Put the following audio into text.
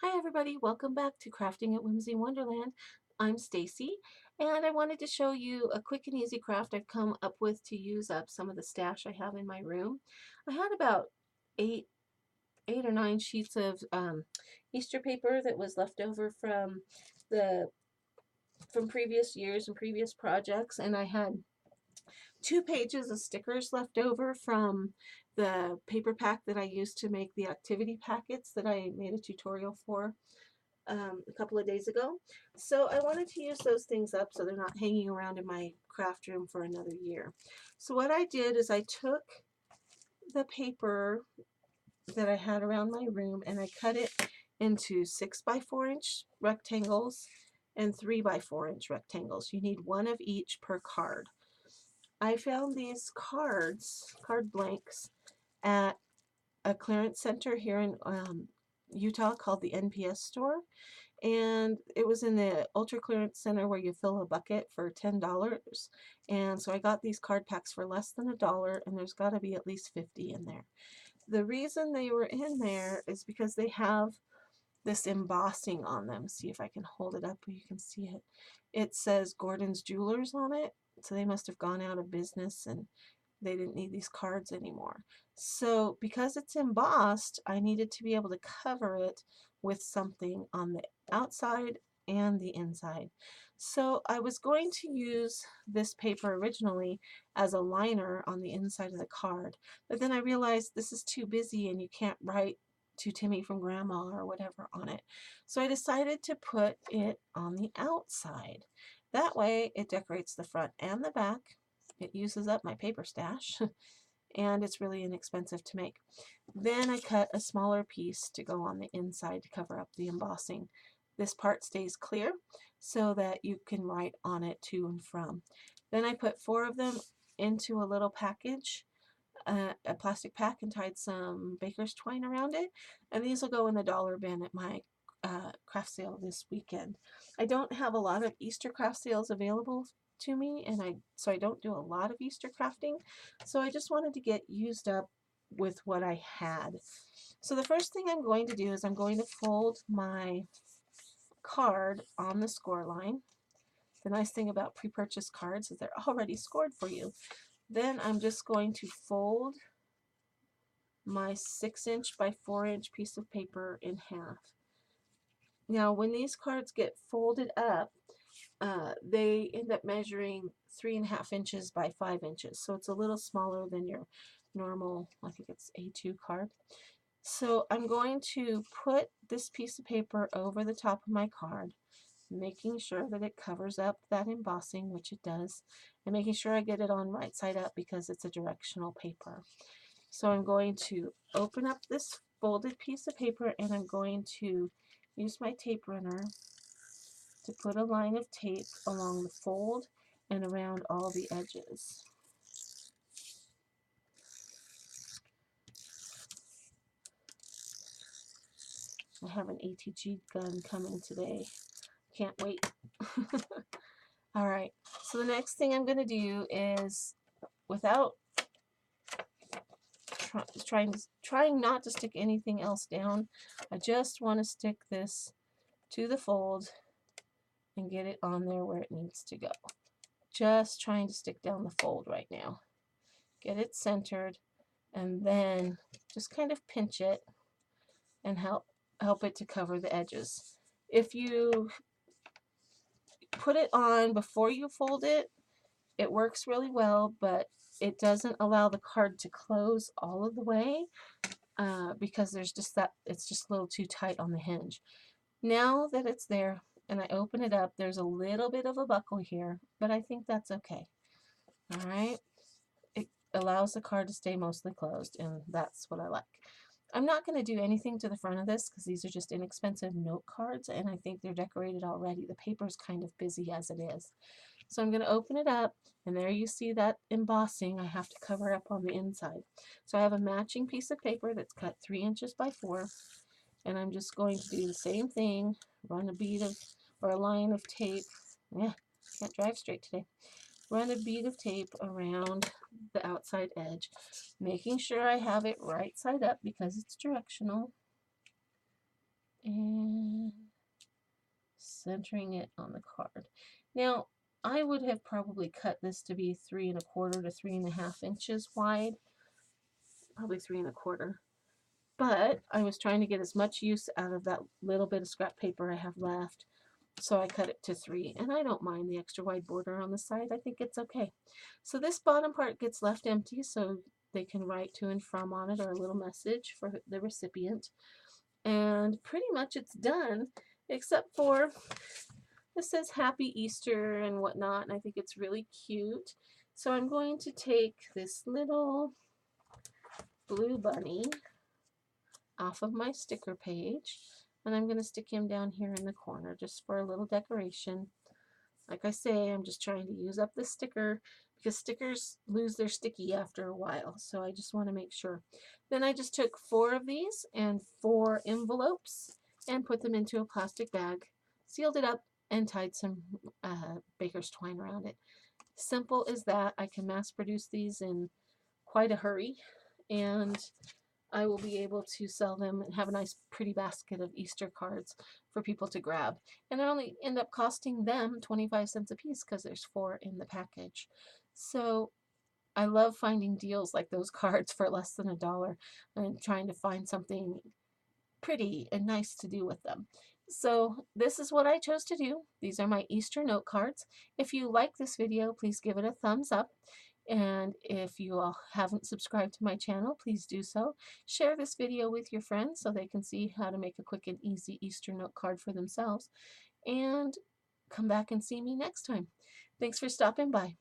Hi everybody, welcome back to Crafting at Whimsy Wonderland. I'm Stacy, and I wanted to show you a quick and easy craft I've come up with to use up some of the stash I have in my room. I had about eight or nine sheets of Easter paper that was left over the from previous years and previous projects, and I had 2 pages of stickers left over from the paper pack that I used to make the activity packets that I made a tutorial for a couple of days ago. So I wanted to use those things up so they're not hanging around in my craft room for another year. So what I did is I took the paper that I had around my room and I cut it into 6 by 4 inch rectangles and 3 by 4 inch rectangles. You need one of each per card. I found these card blanks, at a clearance center here in Utah called the NPS store, and it was in the ultra clearance center where you fill a bucket for $10. And so I got these card packs for less than $1, and there's got to be at least 50 in there. The reason they were in there is because they have this embossing on them. See if I can hold it up where you can see it. It says Gordon's Jewelers on it, so they must have gone out of business and they didn't need these cards anymore. So because it's embossed, I needed to be able to cover it with something on the outside and the inside. So I was going to use this paper originally as a liner on the inside of the card, but then I realized this is too busy and you can't write to Timmy from Grandma or whatever on it. So I decided to put it on the outside. That way it decorates the front and the back. It uses up my paper stash and it's really inexpensive to make. Then I cut a smaller piece to go on the inside to cover up the embossing. This part stays clear so that you can write on it to and from. Then I put 4 of them into a little package, a plastic pack, and tied some baker's twine around it. And these will go in the dollar bin at my craft sale this weekend. I don't have a lot of Easter craft sales available to me, and so I don't do a lot of Easter crafting. So I just wanted to get used up with what I had. So the first thing I'm going to do is I'm going to fold my card on the score line. The nice thing about pre-purchased cards is they're already scored for you. Then I'm just going to fold my 6 inch by 4 inch piece of paper in half. Now when these cards get folded up, they end up measuring 3.5 inches by 5 inches. So it's a little smaller than your normal, I think it's A2 card. So I'm going to put this piece of paper over the top of my card, making sure that it covers up that embossing, which it does, and making sure I get it on right side up because it's a directional paper. So I'm going to open up this folded piece of paper and I'm going to use my tape runner to put a line of tape along the fold and around all the edges. I have an ATG gun coming today. Can't wait. Alright, so the next thing I'm going to do is, without trying not to stick anything else down, I just want to stick this to the fold and get it on there where it needs to go. Just trying to stick down the fold right now. Get it centered and then just kind of pinch it and help it to cover the edges. If you put it on before you fold it, it works really well, but it doesn't allow the card to close all of the way because it's just a little too tight on the hinge. Now that it's there and I open it up, there's a little bit of a buckle here, but I think that's okay. All right, it allows the card to stay mostly closed, and that's what I like. I'm not going to do anything to the front of this because these are just inexpensive note cards and I think they're decorated already. The paper's kind of busy as it is. So I'm going to open it up, and there you see that embossing I have to cover up on the inside. So I have a matching piece of paper that's cut 3 inches by 4, and I'm just going to do the same thing, run a bead of, or a line of tape, can't drive straight today, run a bead of tape around the outside edge, making sure I have it right side up because it's directional, and centering it on the card. Now, I would have probably cut this to be 3¼ to 3½ inches wide, probably 3¼ but I was trying to get as much use out of that little bit of scrap paper I have left. So I cut it to 3, and I don't mind the extra wide border on the side. I think it's okay. So this bottom part gets left empty so they can write to and from on it, or a little message for the recipient. And pretty much it's done, except for this says Happy Easter and whatnot, and I think it's really cute. So I'm going to take this little blue bunny off of my sticker page, and I'm going to stick him down here in the corner just for a little decoration. Like I say, I'm just trying to use up the sticker because stickers lose their sticky after a while, so I just want to make sure. Then I just took 4 of these and 4 envelopes and put them into a plastic bag, sealed it up, and tied some baker's twine around it. Simple as that. I can mass produce these in quite a hurry, and I will be able to sell them and have a nice pretty basket of Easter cards for people to grab. And they only end up costing them 25 cents a piece because there's 4 in the package. So I love finding deals like those cards for less than $1 and trying to find something pretty and nice to do with them. So this is what I chose to do. These are my Easter note cards. If you like this video, please give it a thumbs up. And if you all haven't subscribed to my channel, please do so. Share this video with your friends so they can see how to make a quick and easy Easter note card for themselves. And come back and see me next time. Thanks for stopping by.